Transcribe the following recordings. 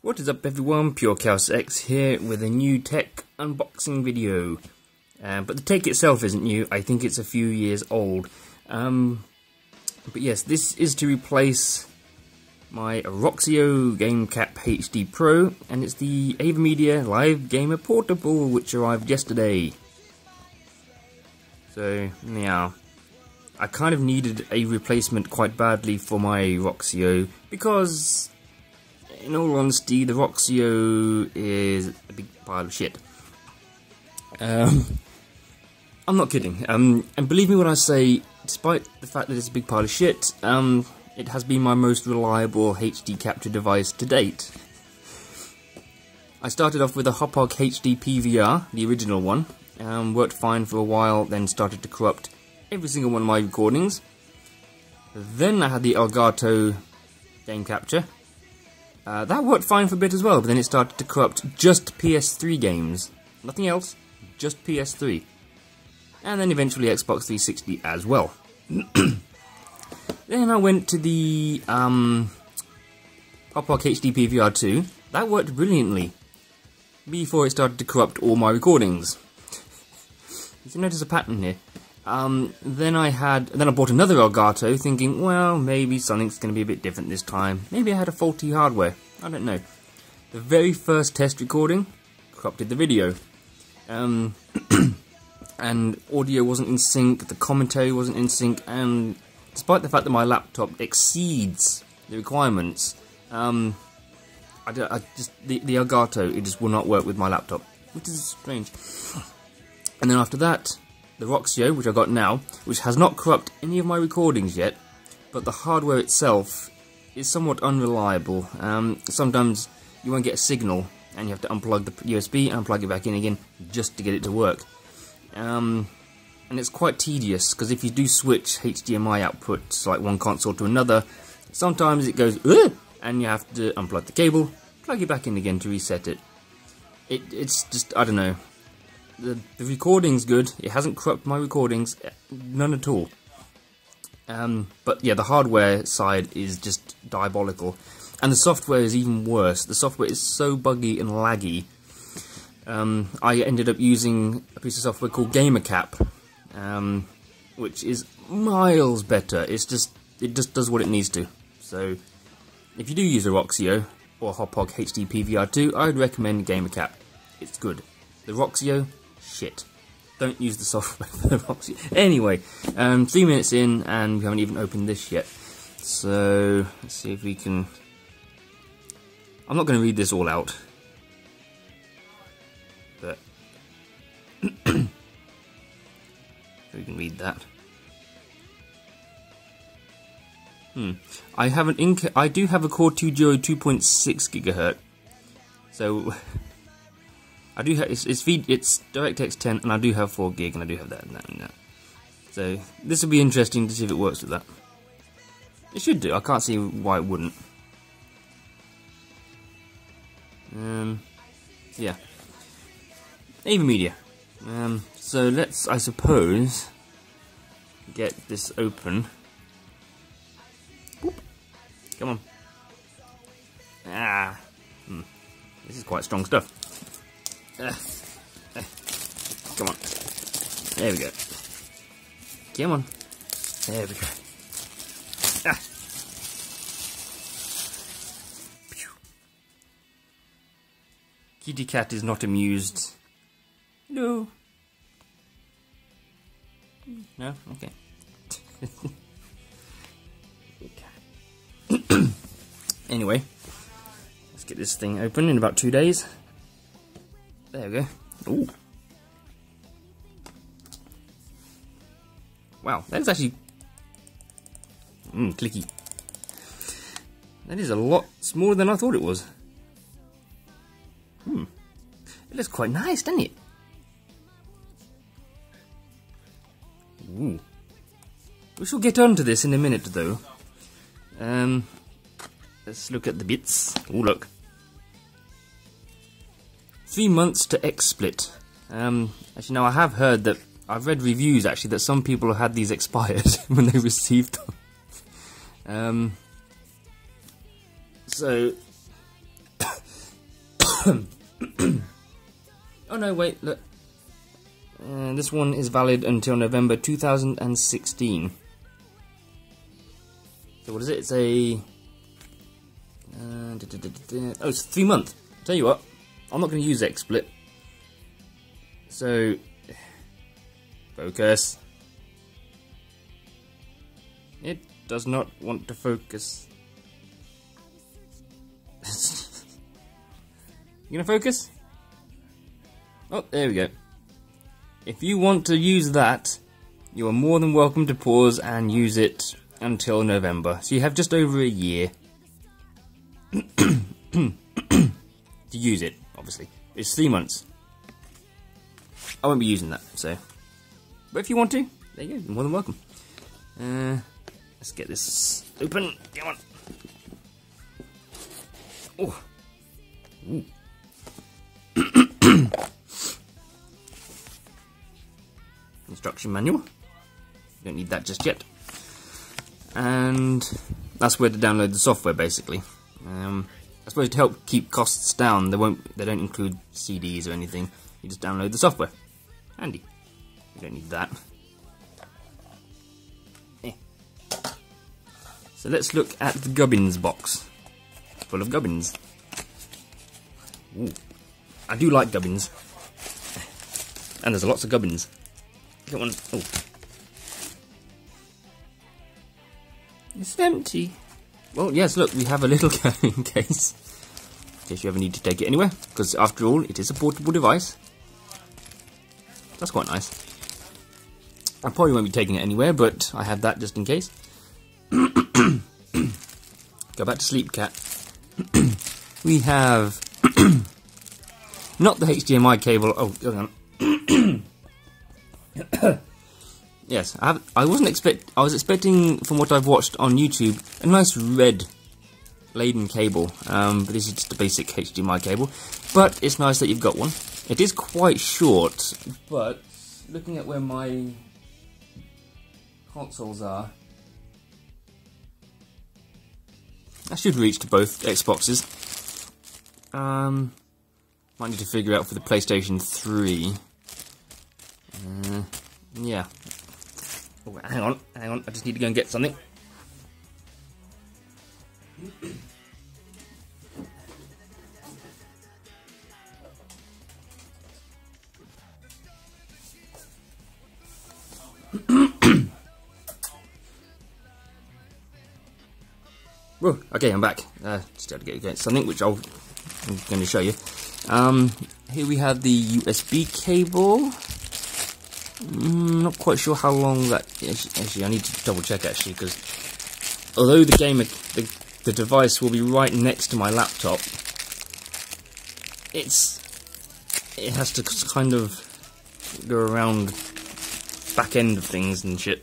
What is up everyone, PureChaosX here with a new tech unboxing video. But the tech itself isn't new, I think it's a few years old. But yes, this is to replace my Roxio GameCap HD Pro, and it's the AVerMedia Live Gamer Portable, which arrived yesterday. So, yeah, I kind of needed a replacement quite badly for my Roxio, because in all honesty, the Roxio is a big pile of shit. I'm not kidding. And believe me when I say, despite the fact that it's a big pile of shit, it has been my most reliable HD capture device to date. I started off with a Hopog HD PVR, the original one, worked fine for a while, then started to corrupt every single one of my recordings. Then I had the Elgato game capture. That worked fine for a bit as well, but then it started to corrupt just PS3 games. Nothing else, just PS3. And then eventually Xbox 360 as well. Then I went to the Hopog HD PVR 2. That worked brilliantly before it started to corrupt all my recordings. You can notice a pattern here. Then I bought another Elgato, thinking, well, maybe something's going to be a bit different this time. Maybe I had a faulty hardware. I don't know. The very first test recording corrupted the video. And audio wasn't in sync, the commentary wasn't in sync, and despite the fact that my laptop exceeds the requirements, the Elgato, it just will not work with my laptop, which is strange. And then after that, the Roxio, which I got now, which has not corrupted any of my recordings yet, but the hardware itself is somewhat unreliable. Sometimes you won't get a signal, and you have to unplug the USB and plug it back in again just to get it to work. And it's quite tedious, because if you do switch HDMI outputs, like one console to another, sometimes it goes, ugh! And you have to unplug the cable, plug it back in again to reset it. It's just, I don't know. The recording's good, it hasn't corrupted my recordings, none at all. But yeah, the hardware side is just diabolical. And the software is even worse. The software is so buggy and laggy. I ended up using a piece of software called GamerCap, which is miles better. It just does what it needs to. So, if you do use a Roxio or Hopog HD PVR 2, I would recommend GamerCap. It's good. The Roxio, shit. Don't use the software for the Roxio. Anyway, 3 minutes in, and we haven't even opened this yet. So, let's see if we can... I'm not going to read this all out. But... so we can read that. I do have a Core 2 Duo 2.6 GHz. So... I do have, it's DirectX 10, and I do have 4 gig, and I do have that and that and that. So, this will be interesting to see if it works with that. It should do, I can't see why it wouldn't. Yeah. AVerMedia. So let's, I suppose, get this open. Boop. Come on. This is quite strong stuff. Come on. There we go. Come on. There we go. Kitty cat is not amused. No. No? Okay. Anyway, let's get this thing open in about 2 days. There we go. Ooh. Wow, that is actually... clicky. That is a lot smaller than I thought it was. It looks quite nice, doesn't it? Ooh. We shall get onto this in a minute, though. Let's look at the bits. Oh, look. 3 months to XSplit. Actually, now I have heard that, I've read reviews actually, that some people have had these expired when they received them. So, Oh no, wait, look. This one is valid until November 2016. So what is it? It's a... oh, it's 3 months. Tell you what, I'm not going to use XSplit. So... focus. It does not want to focus. You gonna focus? Oh, there we go. If you want to use that, you are more than welcome to pause and use it until November. So you have just over a year to use it, obviously. It's 3 months. I won't be using that, so. But if you want to, there you go, you're more than welcome. Let's get this open. Come on. Oh. Ooh. Instruction manual. Don't need that just yet. And that's where to download the software, basically. I suppose to help keep costs down, they don't include CDs or anything. You just download the software. Handy. You don't need that. So let's look at the gubbins box. Full of gubbins. Ooh. I do like gubbins. And there's lots of gubbins. Got one. Oh. It's empty. Well, yes, look, we have a little carrying case. In case you ever need to take it anywhere. Because after all, it is a portable device. That's quite nice. I probably won't be taking it anywhere, but I have that just in case. Go back to sleep, cat. We have not the HDMI cable. Oh, hang on. Yes, I was expecting, from what I've watched on YouTube, a nice red laden cable. But this is just a basic HDMI cable. But it's nice that you've got one. It is quite short, but looking at where my consoles are, I should reach to both Xboxes. Might need to figure out for the PlayStation 3. Yeah. Oh, hang on. I just need to go and get something. Whoa, okay, I'm back. Just got to get something which I'm going to show you. Here we have the USB cable. Not quite sure how long that. Actually, I need to double check actually, because although the device will be right next to my laptop, it has to kind of go around back end of things and shit.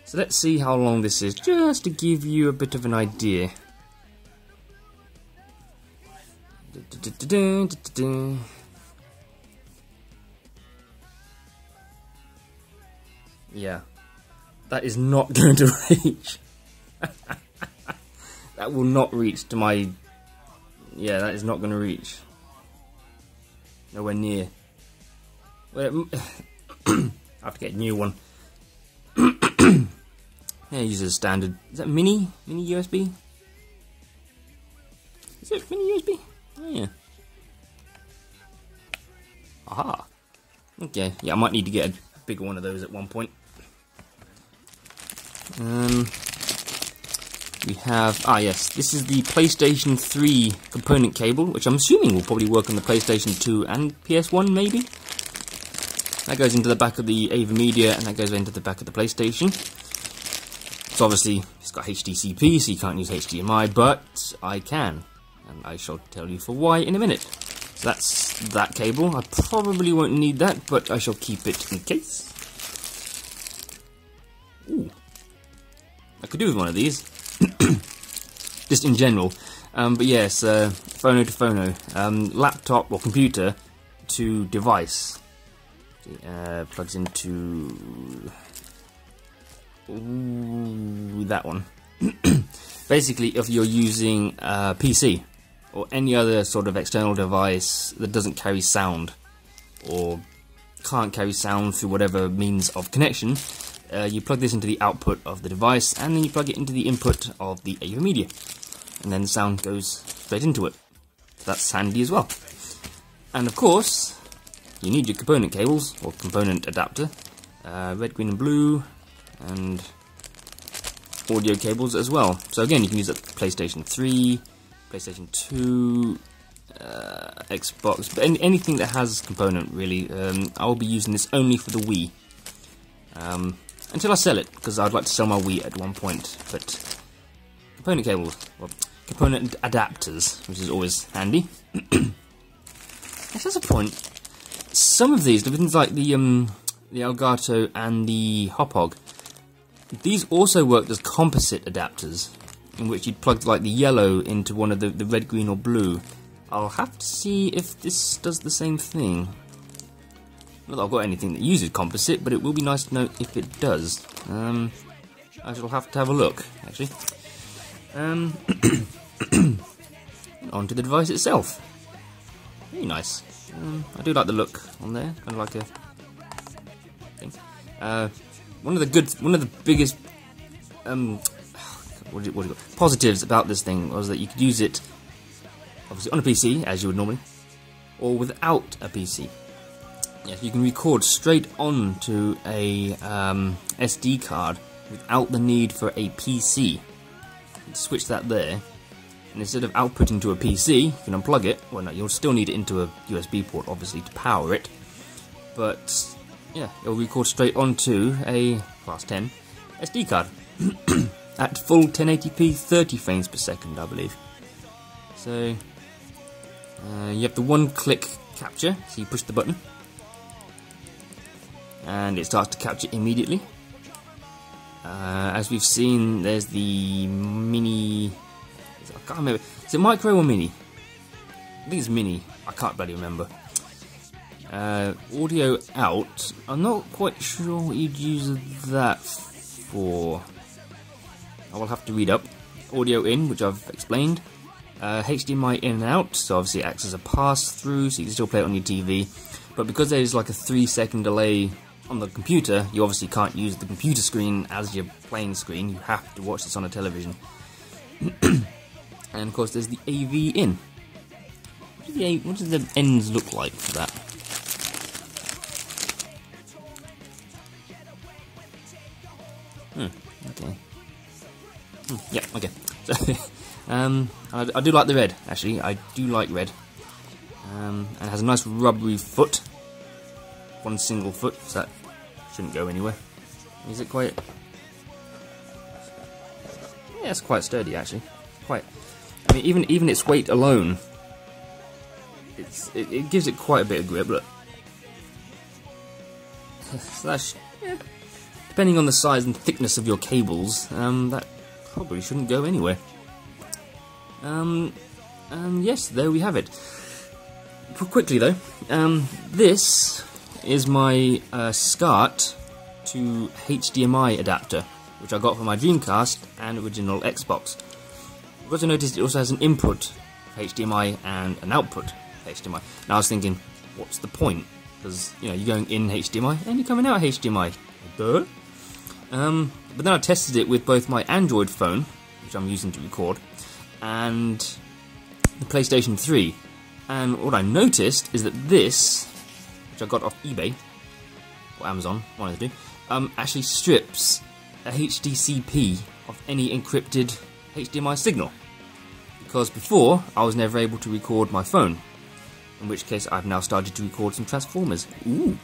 So let's see how long this is, just to give you a bit of an idea. Yeah, that is not going to reach. That will not reach to my... Yeah, that is not going to reach. Nowhere near. Well, I have to get a new one. Yeah, use it as standard. Is that mini USB? Is it mini USB? Oh yeah. Aha. Okay, yeah, I might need to get a bigger one of those at one point. We have, yes, this is the PlayStation 3 component cable, which I'm assuming will probably work on the PlayStation 2 and PS1 maybe. That goes into the back of the AVerMedia, and that goes into the back of the PlayStation. So obviously, it's got HDCP, so you can't use HDMI, but I can. And I shall tell you for why in a minute. So that's that cable. I probably won't need that, but I shall keep it in case. Ooh. I could do with one of these. Just in general. But yes, phono to phono. Laptop or computer to device. Plugs into... Ooh, that one. Basically, if you're using a PC, or any other sort of external device that doesn't carry sound, or can't carry sound through whatever means of connection, you plug this into the output of the device, and then you plug it into the input of the AVerMedia, and then the sound goes straight into it. So that's handy as well. And of course, you need your component cables, or component adapter, red, green and blue, and audio cables as well. So again, you can use it for PlayStation 3, PlayStation 2, Xbox, but anything that has component really. I'll be using this only for the Wii, until I sell it, because I'd like to sell my Wii at one point. But component cables, well, component adapters, which is always handy. That's a point. Some of these, things like the Elgato and the Hop-Hog, these also worked as composite adapters, in which you'd plug like the yellow into one of the red, green or blue. I'll have to see if this does the same thing. Not that I've got anything that uses composite, but it will be nice to know if it does. I shall have to have a look, actually. Onto the device itself. Very nice. I do like the look on there, kind of like a thing. One of the biggest positives about this thing was that you could use it obviously on a PC, as you would normally, or without a PC. Yes, you can record straight onto a SD card without the need for a PC. You switch that there, and instead of outputting to a PC, you can unplug it. Well, no, you'll still need it into a USB port, obviously, to power it. But yeah, it'll record straight onto a Class 10 SD card at full 1080p, 30 frames per second, I believe. So you have the one-click capture. So you push the button, and it starts to capture immediately. As we've seen, there's the mini. I can't remember. Is it micro or mini? I think it's mini. I can't bloody remember. Audio out. I'm not quite sure what you'd use that for. I will have to read up. Audio in, which I've explained. HDMI in and out, so obviously it acts as a pass-through, so you can still play it on your TV. But because there's like a 3-second delay on the computer, you obviously can't use the computer screen as your playing screen. You have to watch this on a television. And of course there's the AV in. What does the ends look like for that? Okay. Yeah, okay. So, I do like the red, actually. I do like red. And it has a nice rubbery foot. One single foot, so that shouldn't go anywhere. Is it quite... Yeah, it's quite sturdy, actually. Quite... I mean, even its weight alone, it gives it quite a bit of grip, look. So that's... Yeah. Depending on the size and thickness of your cables, that probably shouldn't go anywhere. Yes, there we have it. Quickly though, this is my SCART to HDMI adapter, which I got for my Dreamcast and original Xbox. You've also noticed it also has an input HDMI and an output HDMI. Now I was thinking, what's the point? Because, you know, you're going in HDMI and you're coming out HDMI. Duh. But then I tested it with both my Android phone, which I'm using to record, and the PlayStation 3. And what I noticed is that this, which I got off eBay, or Amazon, one of the two, actually strips a HDCP of any encrypted HDMI signal. Because before, I was never able to record my phone, in which case I've now started to record some Transformers. Ooh!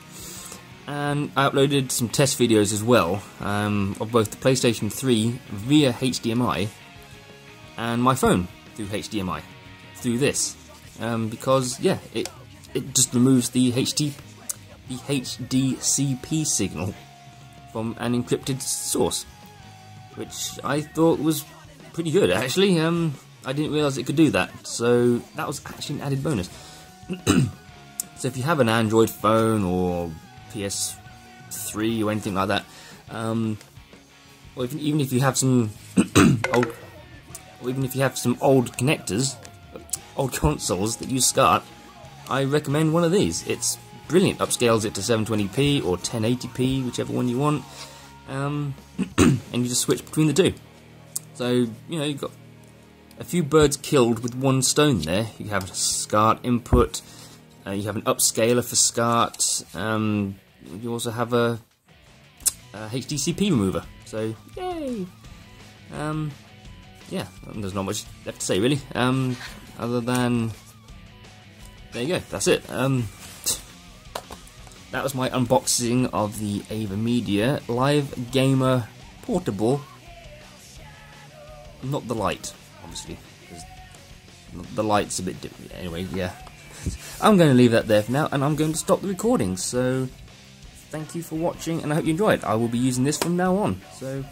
And I uploaded some test videos as well, of both the PlayStation 3 via HDMI, and my phone through HDMI, through this. Because, yeah, it just removes the HDCP signal from an encrypted source, which I thought was pretty good, actually. I didn't realise it could do that, so that was actually an added bonus. So if you have an Android phone or PS3 or anything like that, or even if you have some old connectors, old consoles that use SCART, I recommend one of these. It's brilliant. Upscales it to 720p or 1080p, whichever one you want, and you just switch between the two. So, you know, you've got a few birds killed with one stone there. You have a SCART input, you have an upscaler for SCART, you also have a HDCP remover. So, yay! Yeah, there's not much left to say really, other than, there you go, that's it. That was my unboxing of the AVerMedia Live Gamer Portable. Not the light, obviously, because the light's a bit different. Anyway, yeah, I'm going to leave that there for now, and I'm going to stop the recording. So, thank you for watching, and I hope you enjoyed. I will be using this from now on, so